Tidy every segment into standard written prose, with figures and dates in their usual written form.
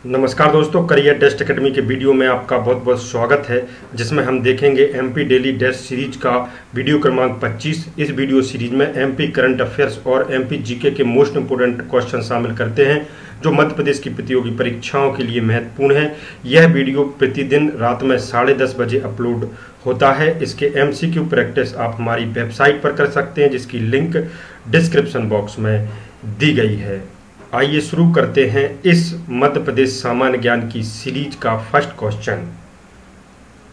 नमस्कार दोस्तों, career test academy के वीडियो में आपका बहुत बहुत स्वागत है, जिसमें हम देखेंगे एमपी डेली टेस्ट सीरीज का वीडियो क्रमांक 25। इस वीडियो सीरीज में एमपी करंट अफेयर्स और एमपी जीके के मोस्ट इंपोर्टेंट क्वेश्चन शामिल करते हैं जो मध्य प्रदेश की प्रतियोगी परीक्षाओं के लिए महत्वपूर्ण है। यह वीडियो प्रतिदिन रात में 10:30 बजे अपलोड होता है। इसके एमसीक्यू प्रैक्टिस आप हमारी वेबसाइट पर कर सकते हैं, जिसकी लिंक डिस्क्रिप्शन बॉक्स में दी गई है। आइए शुरू करते हैं इस मध्य प्रदेश सामान्य ज्ञान की सीरीज का फर्स्ट क्वेश्चन।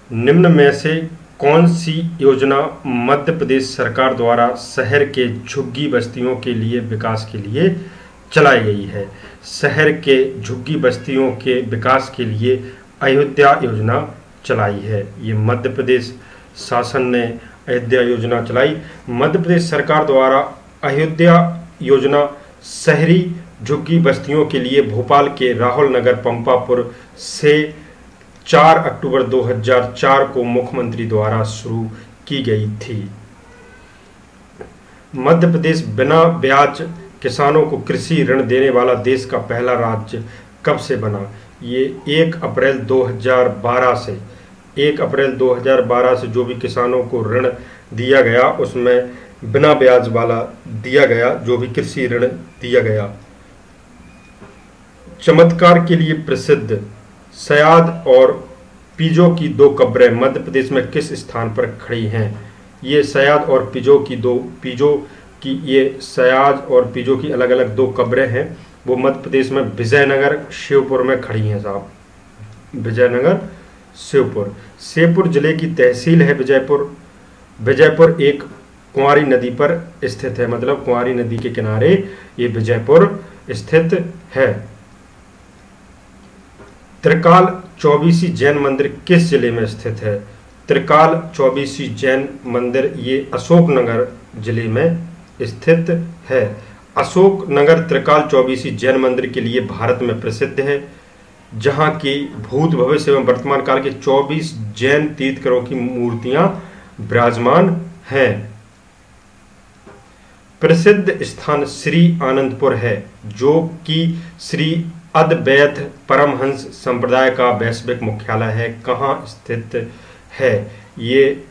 निम्न में से कौन सी योजना मध्य प्रदेश सरकार द्वारा शहर के झुग्गी बस्तियों के लिए विकास के लिए चलाई गई है? शहर के झुग्गी बस्तियों के विकास के लिए अयोध्या योजना चलाई है। ये मध्य प्रदेश शासन ने अयोध्या योजना चलाई। मध्य प्रदेश सरकार द्वारा अयोध्या योजना शहरी झुग्गी बस्तियों के लिए भोपाल के राहुल नगर पंपापुर से 4 अक्टूबर 2004 को मुख्यमंत्री द्वारा शुरू की गई थी। मध्य प्रदेश बिना ब्याज किसानों को कृषि ऋण देने वाला देश का पहला राज्य कब से बना? ये 1 अप्रैल 2012 से 1 अप्रैल 2012 से जो भी किसानों को ऋण दिया गया उसमें बिना ब्याज वाला दिया गया, जो भी कृषि ऋण दिया गया। चमत्कार के लिए प्रसिद्ध सयाद और पिजो की 2 कब्रें मध्य प्रदेश में किस स्थान पर खड़ी हैं? ये सयाद और पिजो की ये सयाज और पिजो की अलग अलग 2 कब्रें हैं, वो मध्य प्रदेश में विजयनगर शिवपुर में खड़ी हैं साहब। विजयनगर शिवपुर जिले की तहसील है विजयपुर एक कुंवारी नदी पर स्थित है, मतलब कुंवारी नदी के किनारे ये विजयपुर स्थित है। त्रिकाल चौबीसी जैन मंदिर किस जिले में स्थित है? त्रिकाल चौबीसी जैन मंदिर ये अशोकनगर जिले में स्थित है। अशोकनगर त्रिकाल चौबीसी जैन मंदिर के लिए भारत में प्रसिद्ध है, जहां की भूत भविष्य एवं वर्तमान काल के 24 जैन तीर्थंकरों की मूर्तियां विराजमान हैं। प्रसिद्ध स्थान श्री आनंदपुर है, जो कि श्री अद्वैत परमहंस संप्रदाय का वैश्विक मुख्यालय है। कहाँ स्थित है? ये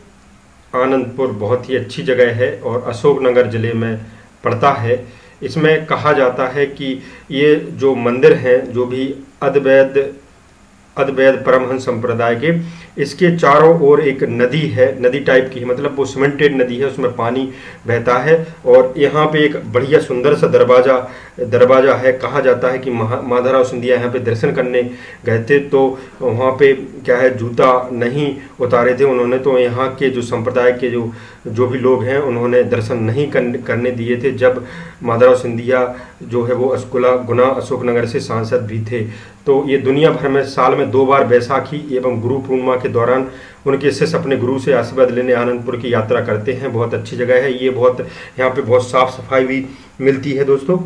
आनंदपुर बहुत ही अच्छी जगह है और अशोकनगर जिले में पड़ता है। इसमें कहा जाता है कि ये जो मंदिर हैं, जो भी अद्वैत परमहंस संप्रदाय के, इसके चारों ओर एक नदी है, नदी टाइप की है, मतलब वो सीमेंटेड नदी है, उसमें पानी बहता है और यहाँ पे एक बढ़िया सुंदर सा दरवाजा है। कहा जाता है कि माधवराव सिंधिया यहाँ पे दर्शन करने गए थे, तो वहाँ पे क्या है, जूता नहीं उतारे थे उन्होंने, तो यहाँ के जो संप्रदाय के जो भी लोग हैं उन्होंने दर्शन नहीं करने दिए थे, जब माधवराव सिंधिया जो है वो अस्कुला गुना अशोकनगर से सांसद भी थे। तो ये दुनिया भर में साल में 2 बार बैसाखी एवं गुरु पूर्णिमा के दौरान उनके शिष्य अपने गुरु से आशीर्वाद लेने आनंदपुर की यात्रा करते हैं। बहुत अच्छी जगह है ये, यहाँ पे बहुत साफ सफाई भी मिलती है दोस्तों।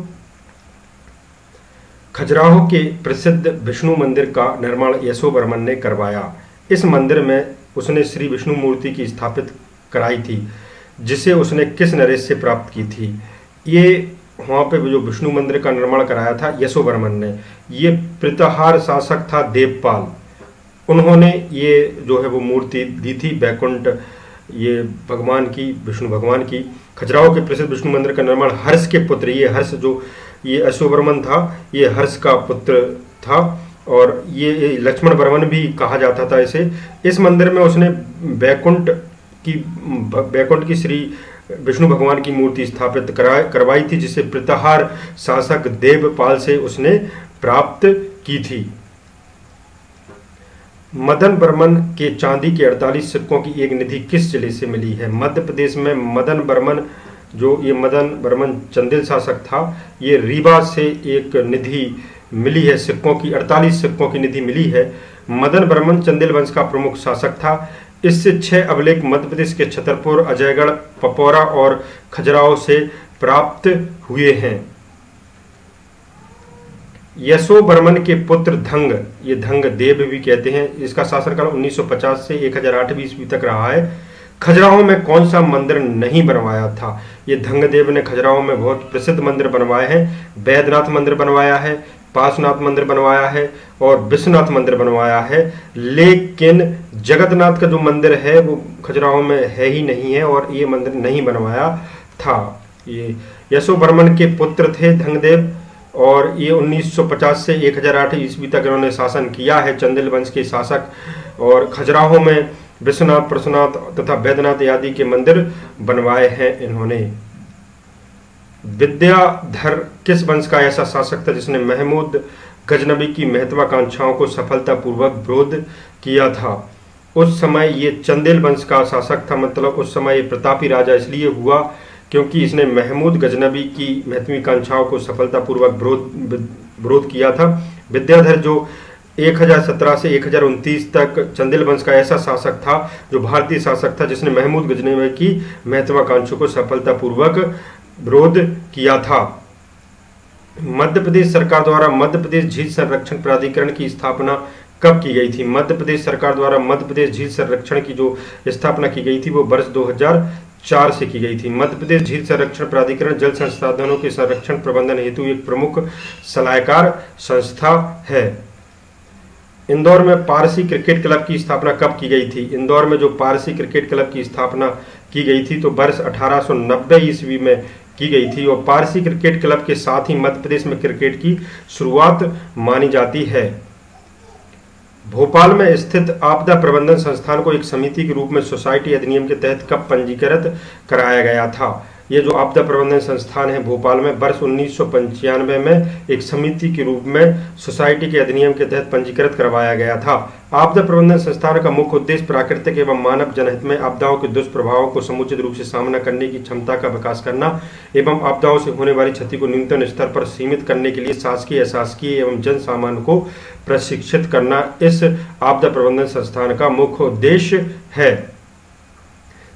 खजुराहो के प्रसिद्ध विष्णु मंदिर का निर्माण यशोवर्मन ने करवाया। इस मंदिर में उसने श्री विष्णु मूर्ति की स्थापित कराई थी, जिसे उसने किस नरेश से प्राप्त की थी? ये वहाँ पे जो विष्णु मंदिर का निर्माण कराया था यशोवर्मन ने। ये प्रतिहार शासक था देवपाल, उन्होंने ये जो है वो मूर्ति दी थी बैकुंठ ये भगवान की, विष्णु भगवान की। खजुराहो के प्रसिद्ध विष्णु मंदिर का निर्माण हर्ष के पुत्र, ये हर्ष जो ये यशोवर्मन था, ये हर्ष का पुत्र था और ये लक्ष्मण वर्मन भी कहा जाता था इसे। इस मंदिर में उसने बैकुंठ की श्री विष्णु भगवान की मूर्ति स्थापित करवाई थी, जिसे प्रतिहार शासक देवपाल से उसने प्राप्त की थी। मदन बर्मन के चांदी के 48 सिक्कों की एक निधि किस जिले से मिली है? मध्य प्रदेश में मदन बर्मन चंदेल शासक था, ये रीवा से एक निधि मिली है, सिक्कों की 48 सिक्कों की निधि मिली है। मदन बर्मन चंदेल वंश का प्रमुख शासक था। इससे 6 अभिलेख मध्य प्रदेश के छतरपुर, अजयगढ़, पपौरा और खजुराहो से प्राप्त हुए हैं। यशोवर्मन के पुत्र धंग, ये धंग देव भी कहते हैं, इसका शासनकाल 1950 से 1008 ईस्वी तक रहा है। खजुराहो में कौन सा मंदिर नहीं बनवाया था? ये धंगदेव ने खजुराहो में बहुत प्रसिद्ध मंदिर बनवाए हैं। बैद्यनाथ मंदिर बनवाया है, पार्श्वनाथ मंदिर बनवाया है और विश्वनाथ मंदिर बनवाया है, लेकिन जगन्नाथ का जो मंदिर है वो खजुराहो में है ही नहीं है और ये मंदिर नहीं बनवाया था। ये यशोवर्मन के पुत्र थे धंगदेव और ये 1950 से 1008 ईस्वी तक इन्होंने शासन किया है, चंदेल वंश के शासक। और खजुराहो में विश्वनाथ, पार्श्वनाथ तथा वैद्यनाथ आदि के मंदिर बनवाए हैं इन्होंने। विद्याधर किस वंश का ऐसा शासक था जिसने महमूद गजनबी की महत्वाकांक्षाओं को सफलतापूर्वक विरोध किया था? उस समय ये चंदेल वंश का शासक था, मतलब उस समय ये प्रतापी राजा इसलिए हुआ क्योंकि इसने महमूद गजनबी की महत्वाकांक्षाओं को सफलतापूर्वक विरोध किया था। विद्याधर जो 1017 से 1029 तक चंदेल वंश का ऐसा शासक था जो भारतीय शासक था जिसने महमूद गजनबी की महत्वाकांक्षाओं को सफलतापूर्वक विरोध किया था। मध्य प्रदेश सरकार द्वारा मध्य प्रदेश झील संरक्षण प्राधिकरण की स्थापना कब की गई थी? मध्य प्रदेश सरकार द्वारा मध्य प्रदेश झील संरक्षण की जो स्थापना की गई थी वो वर्ष 2004 से की गई थी। मध्य प्रदेश झील संरक्षण प्राधिकरण जल संसाधनों के संरक्षण प्रबंधन हेतु एक प्रमुख सलाहकार संस्था है। इंदौर में पारसी क्रिकेट क्लब की स्थापना कब की गई थी? इंदौर में जो पारसी क्रिकेट क्लब की स्थापना की गई थी तो वर्ष 1890 ईस्वी में की गई थी और पारसी क्रिकेट क्लब के साथ ही मध्य प्रदेश में क्रिकेट की शुरुआत मानी जाती है। भोपाल में स्थित आपदा प्रबंधन संस्थान को एक समिति के रूप में सोसाइटी अधिनियम के तहत कब पंजीकृत कराया गया था? ये जो आपदा प्रबंधन संस्थान है भोपाल में वर्ष 1995 में एक समिति के रूप में सोसाइटी के अधिनियम के तहत पंजीकृत करवाया गया था। आपदा प्रबंधन संस्थान का मुख्य उद्देश्य प्राकृतिक एवं मानव जनहित में आपदाओं के दुष्प्रभावों को समुचित रूप से सामना करने की क्षमता का विकास करना एवं आपदाओं से होने वाली क्षति को न्यूनतम स्तर पर सीमित करने के लिए शासकीय, अशासकीय एवं जन सामान्य को प्रशिक्षित करना इस आपदा प्रबंधन संस्थान का मुख्य उद्देश्य है।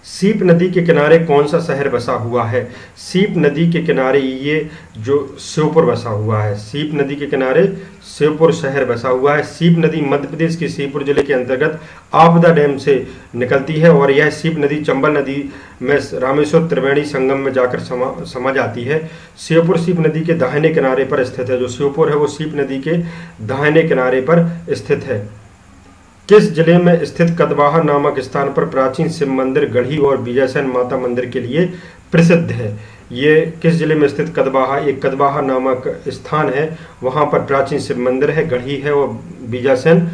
सीप नदी के किनारे कौन सा शहर बसा हुआ है? सीप नदी के किनारे ये जो श्योपुर बसा हुआ है, सीप नदी के किनारे श्योपुर शहर बसा हुआ है। सीप नदी मध्य प्रदेश के श्योपुर जिले के अंतर्गत आपदा डैम से निकलती है और यह सीप नदी चंबल नदी में रामेश्वर त्रिवेणी संगम में जाकर समा जाती है। श्योपुर सीप नदी के दाहिने किनारे पर स्थित है। जो श्योपुर है वो सीप नदी के दाहिने किनारे पर स्थित है। किस जिले में स्थित कदवाहा नामक स्थान पर प्राचीन शिव मंदिर गढ़ी और बीजासेन माता मंदिर के लिए प्रसिद्ध है? ये किस जिले में स्थित कदवाहा, एक कदवाहा नामक स्थान है, वहाँ पर प्राचीन शिव मंदिर है, गढ़ी है और बीजासेन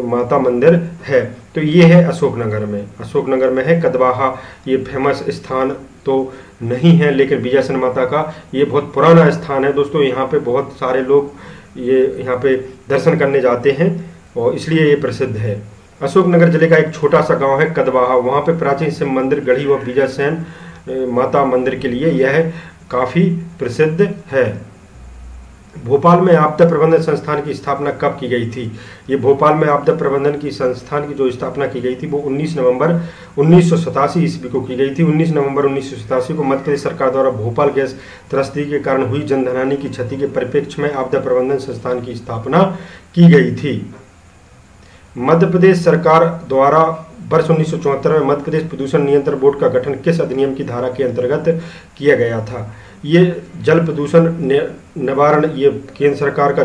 माता मंदिर है। तो ये है अशोकनगर में, अशोकनगर में है कदवाहा। ये फेमस स्थान तो नहीं है लेकिन बीजासेन माता का ये बहुत पुराना स्थान है दोस्तों। यहाँ पे बहुत सारे लोग ये यहाँ पे दर्शन करने जाते हैं और इसलिए ये प्रसिद्ध है। अशोकनगर जिले का एक छोटा सा गांव है कदवाहा, वहाँ पे प्राचीन शिव मंदिर गढ़ी व बीजासेन माता मंदिर के लिए यह काफ़ी प्रसिद्ध है। भोपाल में आपदा प्रबंधन संस्थान की स्थापना कब की गई थी? ये भोपाल में आपदा प्रबंधन की संस्थान की जो स्थापना की गई थी वो 19 नवंबर 1987 ईस्वी को की गई थी। 19 नवंबर 1987 को मध्य प्रदेश सरकार द्वारा भोपाल गैस त्रस्ती के कारण हुई जनधनहानि की क्षति के परिप्रेक्ष्य में आपदा प्रबंधन संस्थान की स्थापना की गई थी। मध्य प्रदेश सरकार द्वारा वर्ष 1974 में मध्य प्रदेश प्रदूषण नियंत्रण बोर्ड का गठन किस अधिनियम की धारा के अंतर्गत किया गया था? ये जल प्रदूषण निवारण, ये केंद्र सरकार का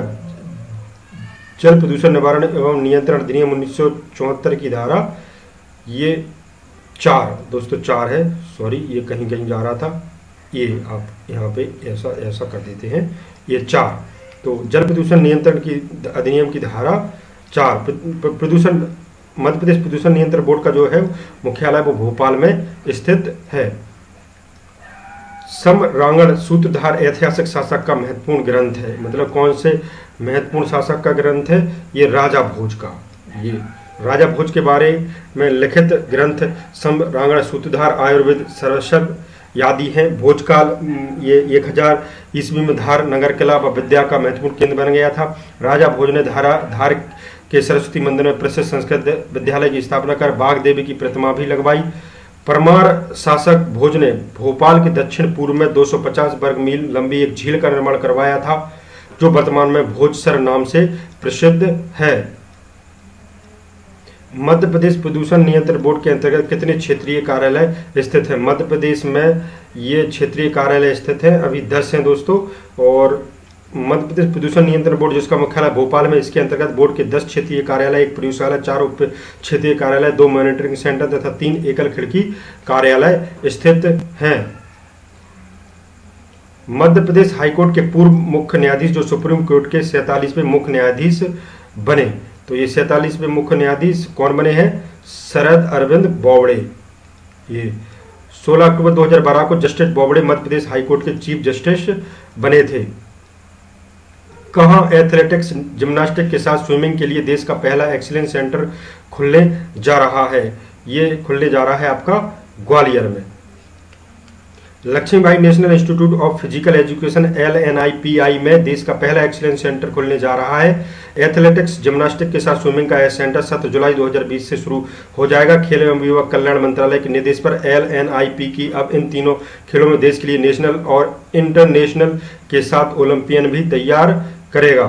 जल प्रदूषण निवारण एवं नियंत्रण अधिनियम 1974 की धारा ये 4 दोस्तों 4 है, सॉरी ये कहीं कहीं जा रहा था, ये आप यहाँ पे ऐसा कर देते हैं, ये 4। तो जल प्रदूषण नियंत्रण की अधिनियम की धारा 4। प्रदूषण मध्य प्रदेश प्रदूषण नियंत्रण बोर्ड का जो है मुख्यालय वो भोपाल में स्थित है। सम्रांगण सूत्रधार ऐतिहासिक शासक का महत्वपूर्ण ग्रंथ है, मतलब कौन से महत्वपूर्ण शासक का ग्रंथ है? ये राजा भोज का। ये राजा भोज के बारे में लिखित ग्रंथ सम्रांगण सूत्रधार आयुर्वेद सर्वस्व आदि हैं। भोजकाल ये 1000 ईस्वी में धार नगर किला व विद्या का महत्वपूर्ण केंद्र बन गया था। राजा भोज ने धार के सरस्वती मंदिर में प्रसिद्ध संस्कृत विद्यालय की स्थापना कर बाघ देवी की प्रतिमा भी लगवाई। परमार शासक भोज ने भोपाल के दक्षिण पूर्व में 250 वर्ग मील लंबी एक झील का निर्माण करवाया था जो वर्तमान में भोजसर नाम से प्रसिद्ध है। मध्य प्रदेश प्रदूषण नियंत्रण बोर्ड के अंतर्गत कितने क्षेत्रीय कार्यालय स्थित हैं? मध्य प्रदेश में ये क्षेत्रीय कार्यालय स्थित हैं, अभी 10 हैं दोस्तों। और मध्य प्रदेश प्रदूषण नियंत्रण बोर्ड जिसका मुख्यालय भोपाल में, इसके अंतर्गत बोर्ड के 10 क्षेत्रीय कार्यालय, 1 प्रयोगशाला, 4 उप क्षेत्रीय कार्यालय, 2 मॉनिटरिंग सेंटर तथा 3 एकल खिड़की कार्यालय स्थित हैं। मध्य प्रदेश हाईकोर्ट के पूर्व मुख्य न्यायाधीश जो सुप्रीम कोर्ट के 47वें मुख्य न्यायाधीश बने, तो ये 47वें मुख्य न्यायाधीश कौन बने हैं? शरद अरविंद बोबड़े। ये 16 अक्टूबर 2012 को जस्टिस बोबड़े मध्य प्रदेश हाईकोर्ट के चीफ जस्टिस बने थे। कहाँ एथलेटिक्स जिम्नास्टिक के साथ स्विमिंग के लिए देश का पहला एक्सीलेंस सेंटर खुलने जा रहा है? ये खुलने जा रहा है आपका ग्वालियर में। Laxmibai national institute of physical education LNIPI में देश का पहला एक्सीलेंस सेंटर खुलने जा रहा है। एथलेटिक्स जिम्नास्टिक के साथ स्विमिंग का यह सेंटर 7 जुलाई 2020 से शुरू हो जाएगा। खेल एवं युवा कल्याण मंत्रालय के निर्देश पर LNIPI अब इन तीनों खेलों में देश के लिए नेशनल और इंटरनेशनल के साथ ओलंपियन भी तैयार करेगा।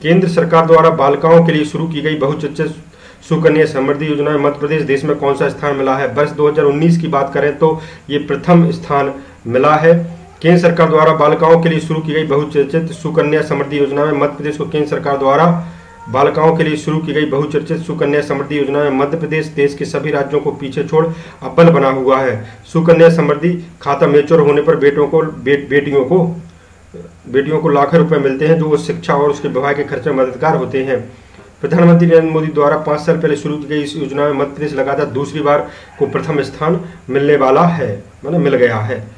केंद्र सरकार द्वारा बालिकाओं के लिए शुरू की गई बहुचर्चित सुकन्या समृद्धि योजना में मध्य प्रदेश देश में कौन सा स्थान मिला है? वर्ष 2019 की बात करें तो ये प्रथम स्थान मिला है। केंद्र सरकार द्वारा बालिकाओं के लिए शुरू की गई बहुचर्चित सुकन्या समृद्धि योजना में मध्य प्रदेश को केंद्र सरकार द्वारा बालिकाओं के लिए शुरू की गई बहुचर्चित सुकन्या समृद्धि योजना में मध्य प्रदेश देश के सभी राज्यों को पीछे छोड़ अव्वल बना हुआ है। सुकन्या समृद्धि खाता मैच्योर होने पर बेटियों को लाखों रुपए मिलते हैं जो वो शिक्षा और उसके विवाह के खर्चे में मददगार होते हैं। प्रधानमंत्री नरेंद्र मोदी द्वारा 5 साल पहले शुरू की गई इस योजना में मध्य प्रदेश लगातार दूसरी बार को प्रथम स्थान मिलने वाला है, मतलब मिल गया है।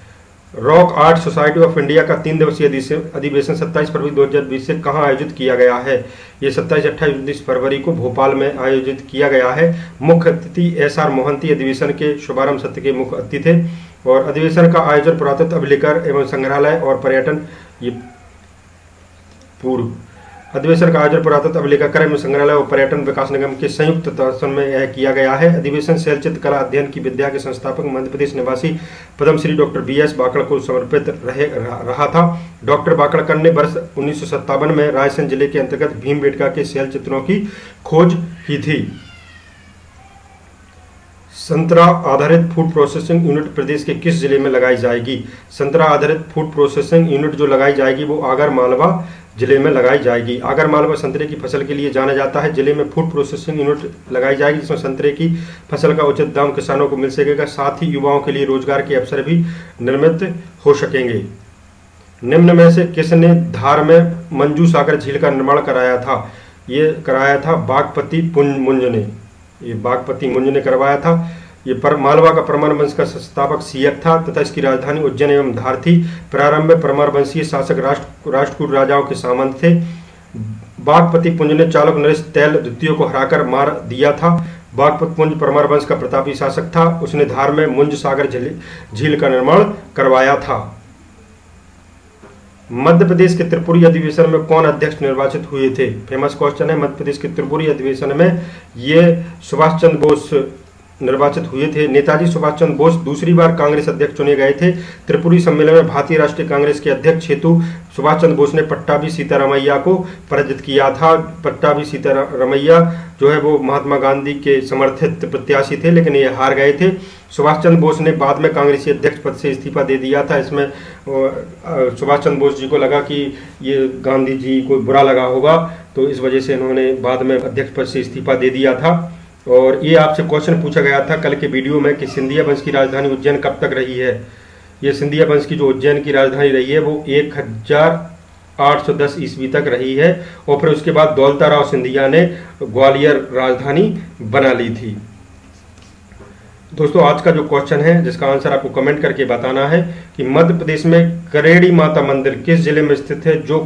Rock art society of India का 3 दिवसीय अधिवेशन 27 फरवरी 2020 से कहाँ आयोजित किया गया है? ये 27-28 फरवरी को भोपाल में आयोजित किया गया है। मुख्य अतिथि SR मोहंती अधिवेशन के शुभारंभ सत्र के मुख्य अतिथि थे और अधिवेशन का आयोजन पुरातत्व अभिलेख एवं संग्रहालय और पर्यटन अधिवेशन का आयोजन पुरातत्व अभिलेखागार एवं संग्रहालय और पर्यटन विकास निगम के संयुक्त तत्वावधान में यह किया गया है। अधिवेशन शैलचित्र कला अध्ययन की विद्या के संस्थापक मध्य प्रदेश निवासी पद्मश्री डॉक्टर BS बाकड़ को समर्पित रहा था। डॉक्टर बाकड़कर ने वर्ष 1957 में रायसेन जिले के अंतर्गत भीमबेटका के शैलचित्रों की खोज की थी। संतरा आधारित फूड प्रोसेसिंग यूनिट प्रदेश के किस जिले में लगाई जाएगी? संतरा आधारित फूड प्रोसेसिंग यूनिट जो लगाई जाएगी वो आगर मालवा जिले में लगाई जाएगी। आगर मालवा संतरे की फसल के लिए जाना जाता है। जिले में फूड प्रोसेसिंग यूनिट लगाई जाएगी जिसमें संतरे की फसल का उचित दाम किसानों को मिल सकेगा, साथ ही युवाओं के लिए रोजगार के अवसर भी निर्मित हो सकेंगे। निम्न में से किसने धार में मंजू सागर झील का निर्माण कराया था? ये कराया था बागपति मुंज ने। ये बागपति मुंज ने करवाया था। ये मालवा का परमार वंश का संस्थापक सियक था तथा इसकी राजधानी उज्जैन एवं धार थी। प्रारंभ में परमार वंशीय शासक राष्ट्रकूट राजाओं के सामंत थे। बागपति पुंज ने चालुक नरेश तैल द्वितीय को हराकर मार दिया था। बागपति पुंज परमार वंश का प्रतापी शासक था। उसने धार में मुंज सागर झील का निर्माण करवाया था। मध्य प्रदेश के त्रिपुरी अधिवेशन में कौन अध्यक्ष निर्वाचित हुए थे? फेमस क्वेश्चन है। मध्य प्रदेश के त्रिपुरी अधिवेशन में ये सुभाष चंद्र बोस निर्वाचित हुए थे। नेताजी सुभाष चंद्र बोस दूसरी बार कांग्रेस अध्यक्ष चुने गए थे। त्रिपुरी सम्मेलन में भारतीय राष्ट्रीय कांग्रेस के अध्यक्ष हेतु सुभाष चंद्र बोस ने पट्टाभी सीतारामैया को पराजित किया था। पट्टाभी सीतारामैया जो है वो महात्मा गांधी के समर्थित प्रत्याशी थे, लेकिन ये हार गए थे। सुभाष चंद्र बोस ने बाद में कांग्रेसी अध्यक्ष पद से इस्तीफा दे दिया था। इसमें सुभाष चंद्र बोस जी को लगा कि ये गांधी जी को बुरा लगा होगा, तो इस वजह से इन्होंने बाद में अध्यक्ष पद से इस्तीफा दे दिया था। और ये आपसे क्वेश्चन पूछा गया था कल के वीडियो में कि सिंधिया वंश की राजधानी उज्जैन कब तक रही है? ये सिंधिया वंश की जो उज्जैन की राजधानी रही है वो 1810 ईस्वी तक रही है और फिर उसके बाद दौलता राव सिंधिया ने ग्वालियर राजधानी बना ली थी। दोस्तों आज का जो क्वेश्चन है जिसका आंसर आपको कमेंट करके बताना है कि मध्य प्रदेश में करेड़ी माता मंदिर किस जिले में स्थित है जो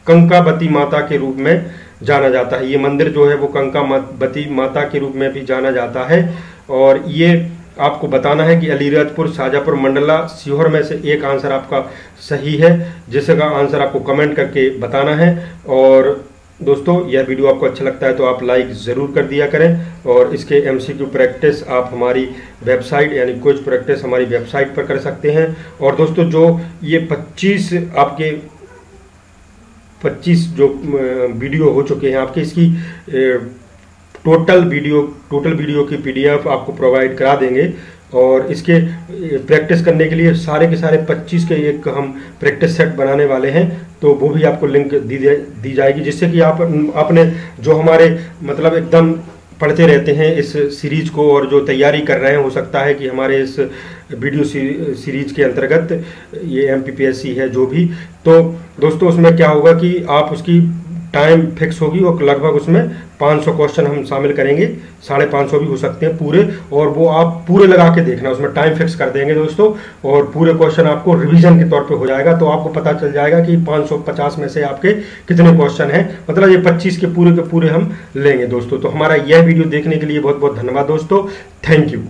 कंकावती माता के रूप में जाना जाता है? ये मंदिर जो है वो कंकावती माता के रूप में भी जाना जाता है। और ये आपको बताना है कि अलीराजपुर, शाजापुर, मंडला, सीहोर में से एक आंसर आपका सही है, जिसका आंसर आपको कमेंट करके बताना है। और दोस्तों यह वीडियो आपको अच्छा लगता है तो आप लाइक ज़रूर कर दिया करें और इसके MCQ प्रैक्टिस आप हमारी वेबसाइट यानी क्विज प्रैक्टिस हमारी वेबसाइट पर कर सकते हैं। और दोस्तों जो ये 25 जो वीडियो हो चुके हैं आपके, इसकी टोटल वीडियो की PDF आपको प्रोवाइड करा देंगे और इसके प्रैक्टिस करने के लिए सारे के सारे 25 के एक हम प्रैक्टिस सेट बनाने वाले हैं, तो वो भी आपको लिंक दी जाएगी, जिससे कि आपने जो हमारे मतलब एकदम पढ़ते रहते हैं इस सीरीज को और जो तैयारी कर रहे हैं, हो सकता है कि हमारे इस वीडियो सीरीज के अंतर्गत ये MPPSC है जो भी, तो दोस्तों उसमें क्या होगा कि आप उसकी टाइम फिक्स होगी और लगभग उसमें 500 क्वेश्चन हम शामिल करेंगे, 550 भी हो सकते हैं पूरे, और वो आप पूरे लगा के देखना, उसमें टाइम फिक्स कर देंगे दोस्तों, और पूरे क्वेश्चन आपको रिवीजन के तौर पे हो जाएगा, तो आपको पता चल जाएगा कि 550 में से आपके कितने क्वेश्चन हैं, मतलब ये 25 के पूरे हम लेंगे दोस्तों। तो हमारा यह वीडियो देखने के लिए बहुत बहुत धन्यवाद दोस्तों, थैंक यू।